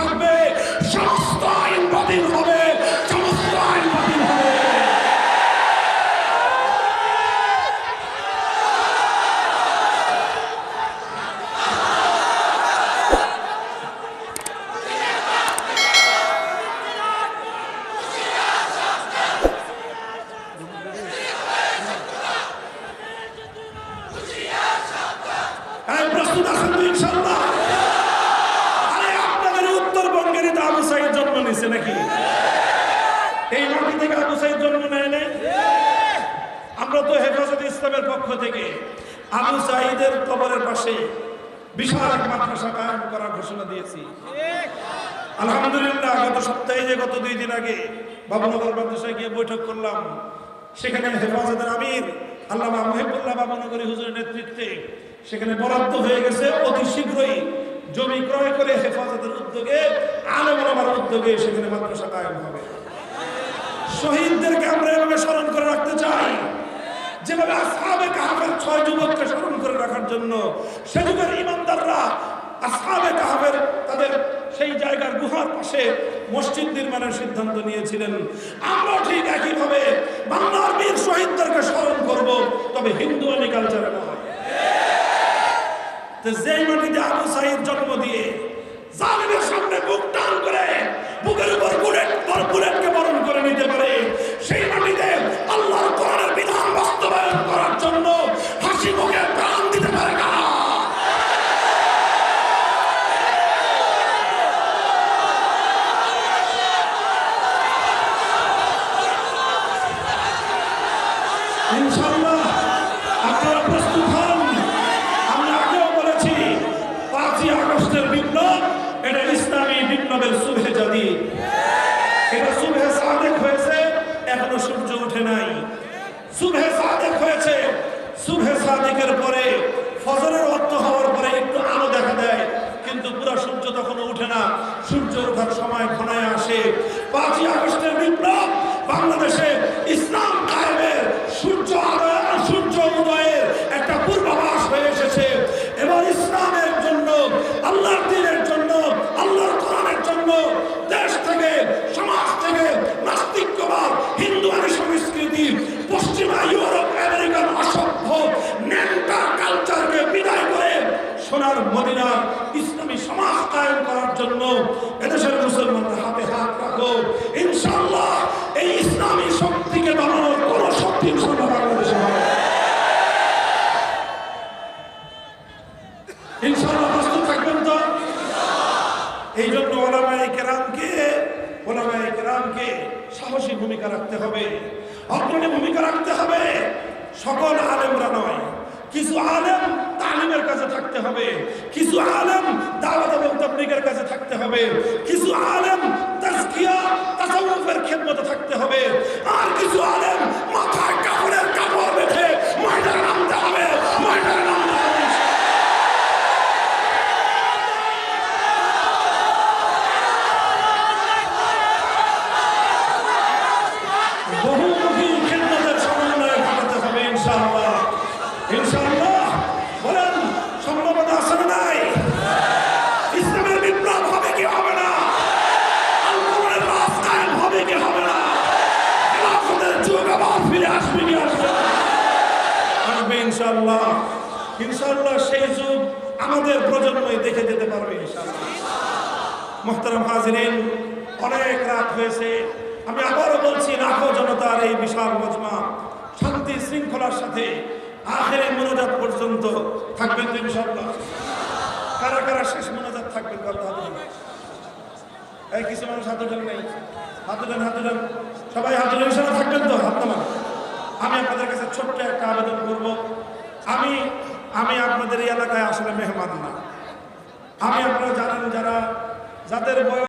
থাকবে, সমস্ত আইন বাতিল হবে, সমস্ত আইন বাতিল হবে। প্রস্তুত আছেন তো ইনশাআল্লাহ? আরে আপনাদের উত্তরবঙ্গেরই তো আবু সাইদ জন্ম নিয়েছে নাকি? এই মাটি থেকে আবু সাইদ জন্ম নেয় নাই? আমরা তো হেফাজতে ইসলামের পক্ষ থেকে আবু সাইদের কবরের পাশে বিশাল এক মাদ্রাসা কায়েম করার ঘোষণা দিয়েছি। আলহামদুলিল্লাহ গত সপ্তাহে গত 2 দিন আগে বাবুনগর মাদ্রাসায় গিয়ে বৈঠক করলাম। সেখানে হেফাজতের আমির আল্লামা মুহিবুল্লাহ বাবুনগরী হুজুরের নেতৃত্বে সেখানে বরাদ্দ হয়ে গেছে। অতি শীঘ্রই জমি ক্রয় করে হেফাজতের উদ্যোগে, আলেম ওলামার উদ্যোগে সেখানে মাদ্রাসা কায়েম হবে। শহীদদেরকে আমরা এভাবে স্মরণ করে রাখতে চাই, যেভাবে আসহাবে কাহফের 6 যুবককে স্মরণ করে রাখার জন্য সে যুগের ইমানদাররা আসহাবে কাহফের তাদের সেই জায়গার গুহার পাশে মসজিদ নির্মাণের সিদ্ধান্ত নিয়েছিলেন। আমরা ঠিক একইভাবে বাংলার বীর শহীদদেরকে স্মরণ করব, তবে হিন্দুয়ানি কালচারে নয়। যেই মাটিতে আবু সাইদ জন্ম দিয়ে জালিমের সামনে বুক টান করে বুকের উপর বুলেটকে বরণ করে নিতে পারে, সেই মাটিতে আল্লাহর কোরআনের বিধান বাস্তবায়ন করার জন্য হাসি মুখে প্রাণ দিতে পারে না। ইনশাআল্লাহ আপনারা প্রস্তুত হন। আমরা আগেও বলেছি 5ই আগস্টের বিপ্লব এটা ইসলামী বিপ্লবের সুবহে জাদিদ, এটা সুবহে সাদেক হয়েছে, এখনো সূর্য ওঠে নাই। সুবহে সাদেক হয়েছে, সুবহে সাদেকের পরে ফজরের ওয়াক্ত হওয়ার পরে একটু আলো দেখা দেয়, কিন্তু পুরো সূর্য তখনও ওঠে না। সূর্য ওঠার সময় ঘনায় আসে। 5ই আগস্টের বিপ্লব বাংলাদেশে ইসলাম কায়েমের সূর্য উদয়ের একটা পূর্বাভাস হয়ে এসেছে। এবার ইসলামের জন্য, আল্লাহর দ্বীনের জন্য, আল্লাহর কোরআনের জন্য দেশ থেকে, সমাজ থেকে নাস্তিক্যবাদ, হিন্দুয়ানি সংস্কৃতি, পশ্চিমা ইউরোপ আমেরিকান অসভ্য ন্যাংটা কালচারকে বিদায় করে সোনার মদিনার ইসলামী সমাজ কায়েম করার জন্য এদেশের মুসলমানরা হাতে হাত রাখো। ইনশাআল্লাহ এই ইসলামী শক্তিকে বানানোর কোন শক্তি বাংলাদেশে হবে। ইনশাআল্লাহ প্রস্তুত থাকবেন তো? এই জন্য ওলামায়ে কেরামকে সাহসী ভূমিকা রাখতে হবে, অগ্রণী ভূমিকা রাখতে হবে। সকল আলেমরা নয়, কিছু আলেম তালিমের কাছে থাকতে হবে, কিছু আলেম দাওয়াত এবং তাবলীগের কাছে থাকতে হবে, কিছু আলেম তাজকিয়া তাসাউফের খেদমতে থাকতে হবে, আর কিছু আলেম মাথায় কাপড়ের কাপড় বেঁধে ময়দানে নামতে হবে, ময়দানে নামতে হবে। বহুমুখী খেদমতের সমন্বয় ঘটাতে হবে ইনশাআল্লাহ। ইনশাআল্লাহ বলেন, সম্ভাবনা আছে না নাই? ইসলামের বিপ্লব হবে কি হবে না? আল্লাহর রাজ কায়েম হবে কি হবে না? খেলাফতের যুগ আবার ফিরে আসবে কি আসবে না? আসবে ইনশাআল্লাহ। ইনশাআল্লাহ সেই যুগ আমাদের প্রজন্মই দেখে যেতে পারবে ইনশাআল্লাহ। মুহতারাম হাজিরিন, অনেক রাত হয়েছে। আমি আবারও বলছি, লাখো জনতার এই বিশাল মজমা শান্তি শৃঙ্খলার সাথে আখেরি মোনাজাত পর্যন্ত থাকবেন তো ইনশাআল্লাহ? কারা কারা শেষ মোনাজাত থাকবেন? এই কিছু মানুষ হাত উঠান নাই, হাত উঠান, সবাই হাত উঠান, ইনশাআল্লাহ থাকবেন তো? হাত নামান। আমি আপনাদের কাছে ছোট্ট একটা আবেদন করব। আমি আপনাদের এই এলাকায় আসলে মেহমান না। আমি, আপনারা জানেন, যাদের বয়স